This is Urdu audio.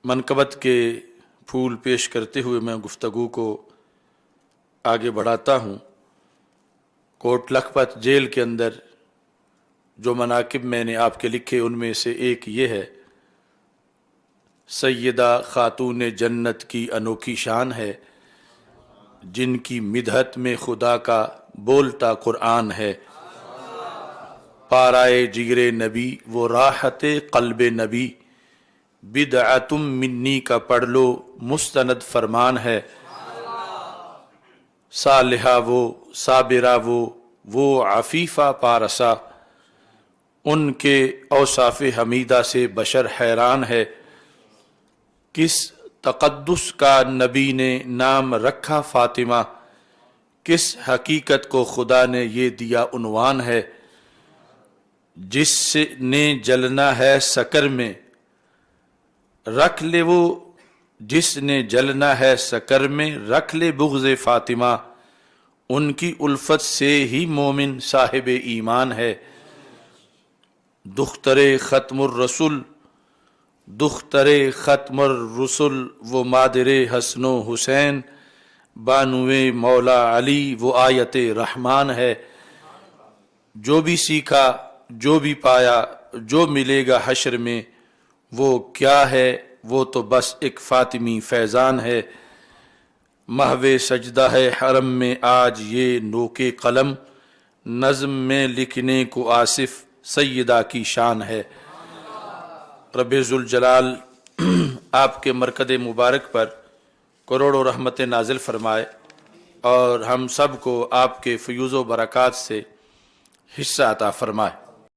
منقبت کے پھول پیش کرتے ہوئے میں گفتگو کو آگے بڑھاتا ہوں۔ کوٹ لکھپت جیل کے اندر جو مناقب میں نے آپ کے لکھے ان میں سے ایک یہ ہے، سیدہ خاتون جنت کی انوکھی شان ہے، جن کی مدحت میں خدا کا بولتا قرآن ہے۔ پارائے جگر نبی وہ راحت قلب نبی، بدعتم منی کا پڑھ لو مستند فرمان ہے۔ صالحہ وہ صابرہ وہ عفیفہ پارسا، ان کے اوصاف حمیدہ سے بشر حیران ہے۔ کس تقدس کا نبی نے نام رکھا فاطمہ، کس حقیقت کو خدا نے یہ دیا عنوان ہے۔ جس نے جلنا ہے سکر میں رکھ لے وہ، جس نے جلنا ہے سکر میں رکھ لے بغض فاطمہ، ان کی الفت سے ہی مومن صاحب ایمان ہے۔ دختر ختم الرسل، دختر ختم الرسل وہ مادر حسن و حسین، بانوے مولا علی وہ آیت رحمان ہے۔ جو بھی سیکھا جو بھی پایا جو ملے گا حشر میں، وہ کیا ہے وہ تو بس ایک فاطمی فیضان ہے۔ محو سجدہ ہے حرم میں آج یہ نوکے قلم، نظم میں لکھنے کو آصف سیدہ کی شان ہے۔ رب ذوالجلال آپ کے مرکز مبارک پر کروڑوں رحمت نازل فرمائے اور ہم سب کو آپ کے فیوز و برکات سے حصہ عطا فرمائے۔